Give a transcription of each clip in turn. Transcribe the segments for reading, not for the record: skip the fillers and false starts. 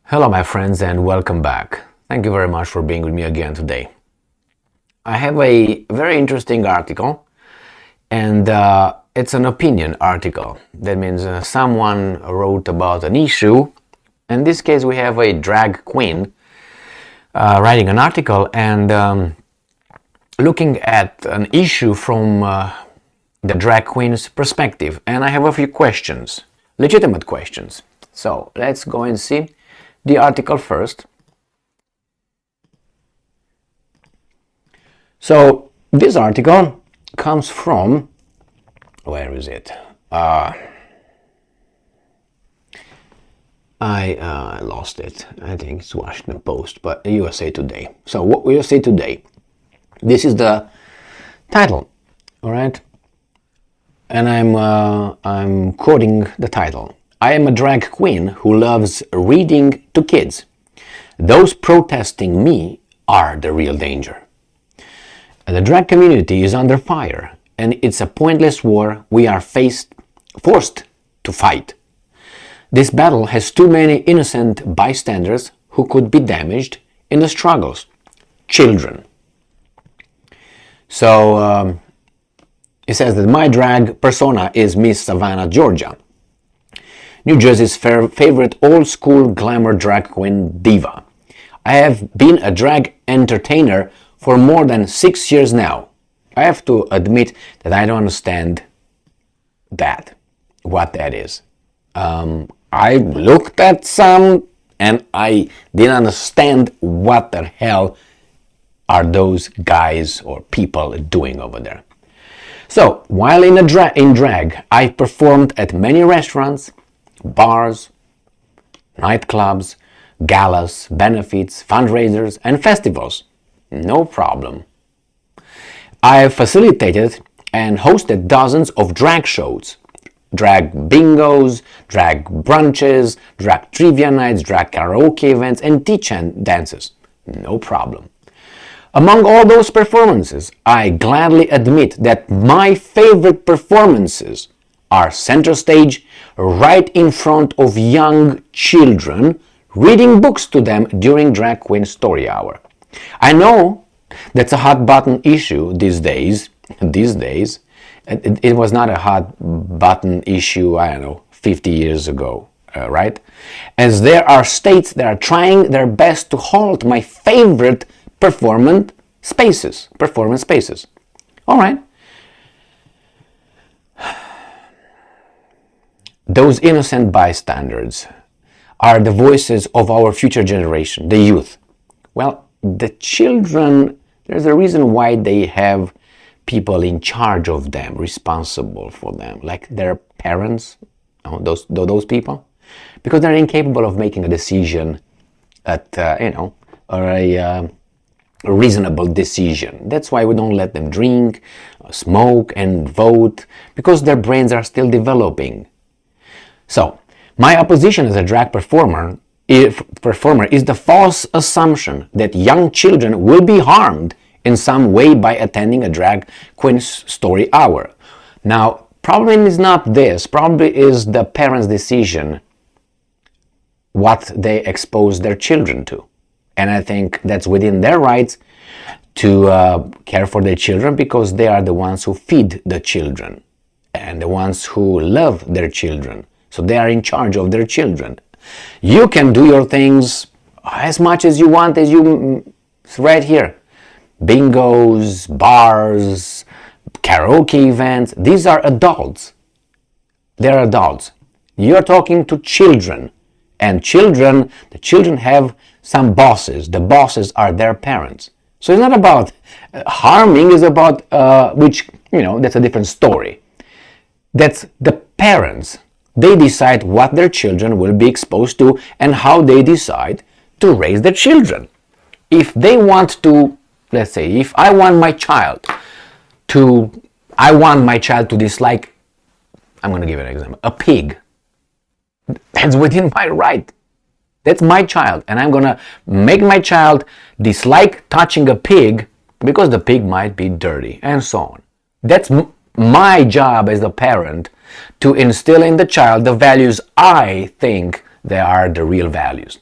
Hello my friends and welcome back. Thank you very much for being with me again today. I have a very interesting article and it's an opinion article. That means someone wrote about an issue. In this case we have a drag queen writing an article and looking at an issue from the drag queen's perspective. And I have a few questions, legitimate questions. So let's go and see the article first. So this article comes from, where is it? I lost it. I think it's Washington Post, but USA Today. So what USA Today? This is the title, all right? And I'm quoting the title. I am a drag queen who loves reading to kids. Those protesting me are the real danger. The drag community is under fire, and it's a pointless war we are forced to fight. This battle has too many innocent bystanders who could be damaged in the struggles. Children. So it says that my drag persona is Miss Savannah, Georgia, New Jersey's favorite old-school glamour drag queen diva. I have been a drag entertainer for more than 6 years now. I have to admit that I don't understand what that is. I looked at some and I didn't understand what the hell are those guys or people doing over there. So, while in drag, I performed at many restaurants, bars, nightclubs, galas, benefits, fundraisers, and festivals. No problem. I have facilitated and hosted dozens of drag shows, drag bingos, drag brunches, drag trivia nights, drag karaoke events, and teach dances. No problem. Among all those performances, I gladly admit that my favorite performances are center stage, right in front of young children, reading books to them during Drag Queen Story Hour. I know that's a hot button issue these days. It was not a hot button issue, 50 years ago, right? As there are states that are trying their best to halt my favorite performance spaces. All right. Those innocent bystanders are the voices of our future generation, the youth. Well, the children, there's a reason why they have people in charge of them, responsible for them, like their parents, those people, because they're incapable of making a decision or a reasonable decision. That's why we don't let them drink, smoke, and vote, because their brains are still developing. So, my opposition as a drag performer is the false assumption that young children will be harmed in some way by attending a drag queen's story hour. Now, problem is not this. Probably is the parents' decision what they expose their children to. And I think that's within their rights to care for their children, because they are the ones who feed the children and the ones who love their children. So they are in charge of their children. You can do your things as much as you want, it's right here. Bingos, bars, karaoke events, these are adults. They're adults. You're talking to children. And the children have some bosses. The bosses are their parents. So it's not about harming, it's about, that's a different story. That's the parents. They decide what their children will be exposed to and how they decide to raise their children. If they want to, let's say, if I want my child to dislike, I'm going to give an example, a pig. That's within my right. That's my child. And I'm going to make my child dislike touching a pig because the pig might be dirty and so on. That's my job as a parent, to instill in the child the values I think they are the real values.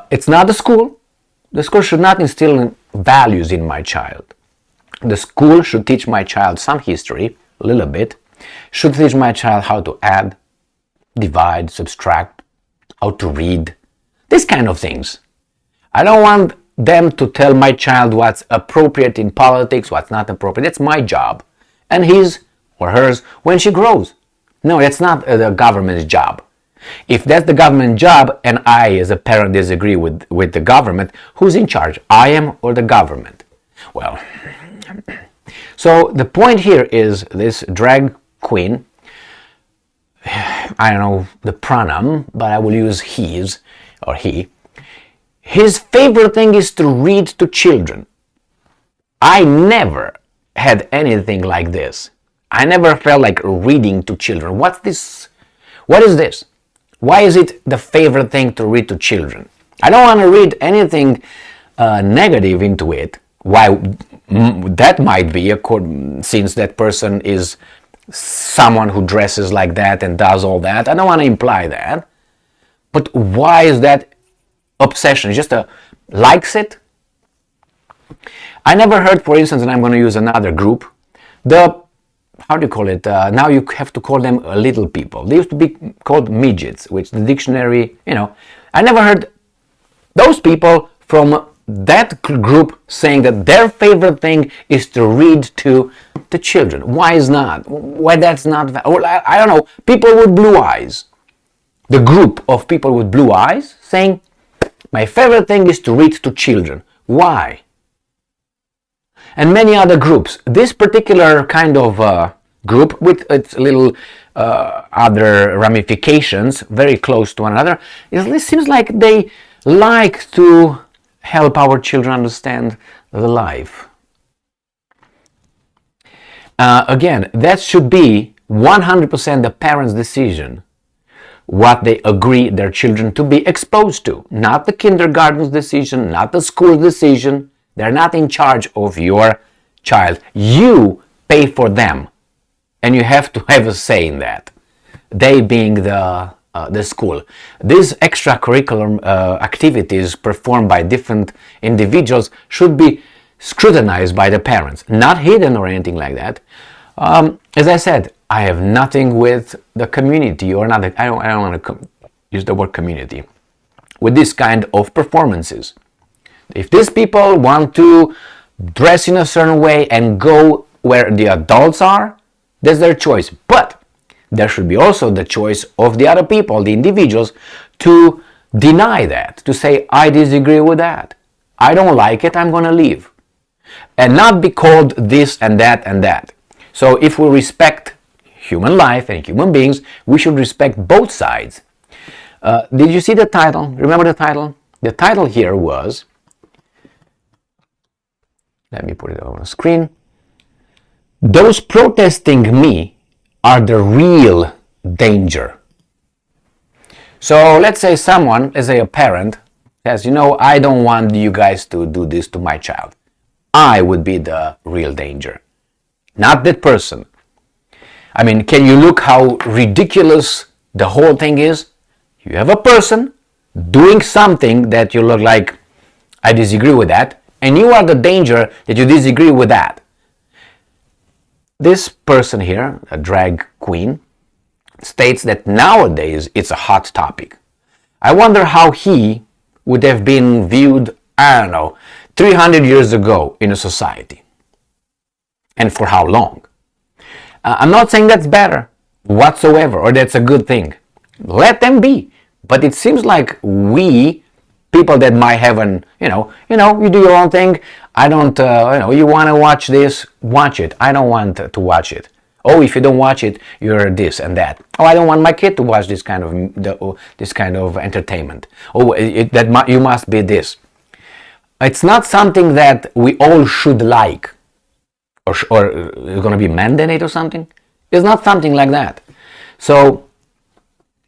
It's not the school. The school should not instill values in my child. The school should teach my child some history, a little bit, should teach my child how to add, divide, subtract, how to read, these kind of things. I don't want them to tell my child what's appropriate in politics, what's not appropriate. That's my job. And his or hers when she grows. No, that's not the government's job. If that's the government job and I as a parent disagree with the government, who's in charge? I am or the government? Well, so the point here is this drag queen, I don't know the pronoun, but I will use his or he. His favorite thing is to read to children. I never had anything like this. I never felt like reading to children. What's this? What is this? Why is it the favorite thing to read to children? I don't want to read anything negative into it. Why? That might be, since that person is someone who dresses like that and does all that. I don't want to imply that. But why is that obsession? Just likes it? I never heard, for instance, and I'm going to use another group, how do you call it? Now you have to call them little people. They used to be called midgets, which the dictionary, I never heard those people from that group saying that their favorite thing is to read to the children. Why is not? Why that's not? Well, I don't know. People with blue eyes. The group of people with blue eyes saying, my favorite thing is to read to children. Why? And many other groups. This particular kind of group with its little other ramifications very close to one another, it seems like they like to help our children understand the life. Again, that should be 100% the parents' decision, what they agree their children to be exposed to. Not the kindergarten's decision, not the school's decision. They're not in charge of your child. You pay for them, and you have to have a say in that. They being the school. These extracurricular activities performed by different individuals should be scrutinized by the parents, not hidden or anything like that. As I said, I have nothing with the community, or not. I don't want to use the word community with this kind of performances. If these people want to dress in a certain way and go where the adults are, that's their choice. But there should be also the choice of the other people, the individuals, to deny that, to say, I disagree with that. I don't like it, I'm going to leave. And not be called this and that and that. So if we respect human life and human beings, we should respect both sides. Did you see the title? Remember the title? The title here was, let me put it on the screen. Those protesting me are the real danger. So let's say someone, as a parent, says, I don't want you guys to do this to my child. I would be the real danger, not that person. I mean, can you look how ridiculous the whole thing is? You have a person doing something that you look like, I disagree with that, and you are the danger that you disagree with that. This person here, a drag queen, states that nowadays it's a hot topic. I wonder how he would have been viewed, 300 years ago in a society. And for how long? I'm not saying that's better whatsoever, or that's a good thing. Let them be. But it seems like we, people that might have you do your own thing. I don't, you want to watch this, watch it. I don't want to watch it. Oh, if you don't watch it, you're this and that. Oh, I don't want my kid to watch this kind of entertainment. Oh, you must be this. It's not something that we all should like, or it's going to be mandated or something. It's not something like that. So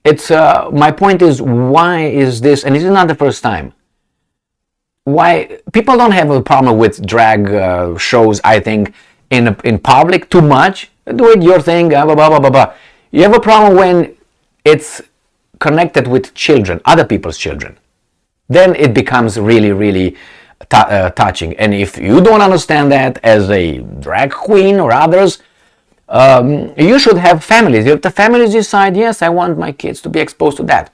it's my point is, why is this? And this is not the first time. Why people don't have a problem with drag shows? I think in public too much. Do it your thing. Blah, blah, blah, blah, blah. You have a problem when it's connected with children, other people's children, then it becomes really, really touching. And if you don't understand that as a drag queen or others, you should have families. If the families decide, yes, I want my kids to be exposed to that,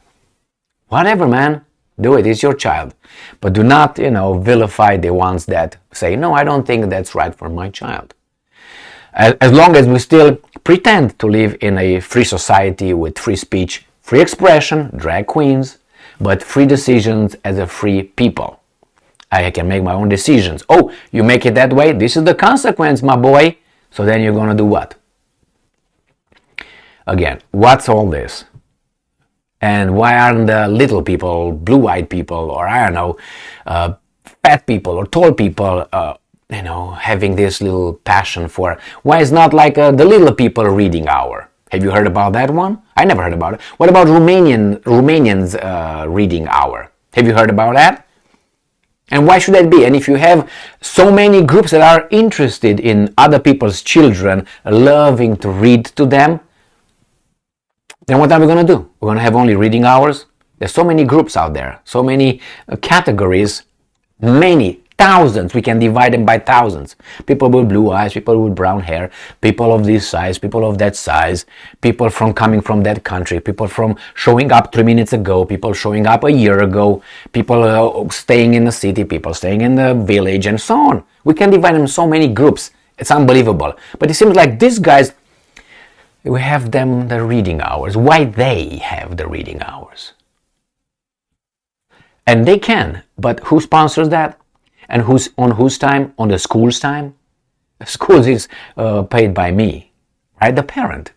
whatever, man, do it. It's your child. But do not, vilify the ones that say, no, I don't think that's right for my child. As long as we still pretend to live in a free society with free speech, free expression, drag queens, but free decisions as a free people. I can make my own decisions. Oh, you make it that way? This is the consequence, my boy. So then you're going to do what? Again, what's all this? And why aren't the little people, blue-eyed people, or I don't know, fat people or tall people, having this little passion for? Why is not like the little people reading hour? Have you heard about that one? I never heard about it. What about Romanians reading hour? Have you heard about that? And why should that be? And if you have so many groups that are interested in other people's children, loving to read to them, then what are we going to do? We're going to have only reading hours? There's so many groups out there, so many categories, many, thousands. We can divide them by thousands. People with blue eyes, people with brown hair, people of this size, people of that size, people coming from that country, people from showing up 3 minutes ago, people showing up a year ago, people staying in the city, people staying in the village, and so on. We can divide them in so many groups. It's unbelievable. But it seems like these guys, we have them the reading hours. Why they have the reading hours? And they can, but who sponsors that? And who's on whose time? On the school's time? The schools is paid by me, right? The parent.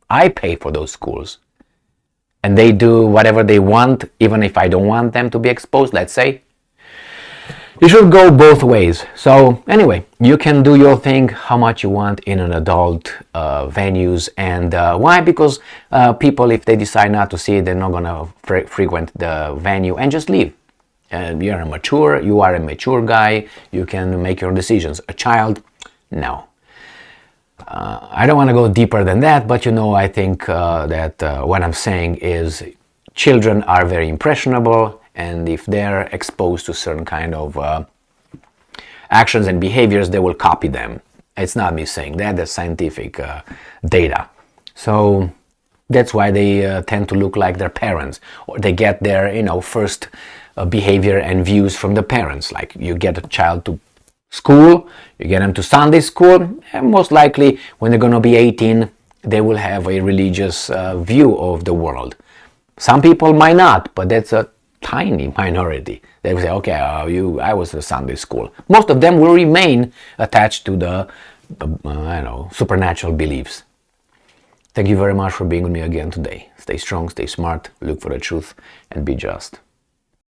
I pay for those schools. And they do whatever they want, even if I don't want them to be exposed, let's say. You should go both ways. So anyway, you can do your thing how much you want in an adult venues. And why? Because people, if they decide not to see it, they're not going to frequent the venue and just leave. You are a mature guy, you can make your decisions. A child, no. I don't want to go deeper than that, but I think that what I'm saying is children are very impressionable, and if they're exposed to certain kind of actions and behaviors, they will copy them. It's not me saying that, that's scientific data. So that's why they tend to look like their parents, or they get their first behavior and views from the parents. Like you get a child to school, you get them to Sunday school, and most likely when they're going to be 18, they will have a religious view of the world. Some people might not, but that's a tiny minority. They will say, okay, I was at Sunday school. Most of them will remain attached to the supernatural beliefs. Thank you very much for being with me again today. Stay strong, stay smart, look for the truth, and be just.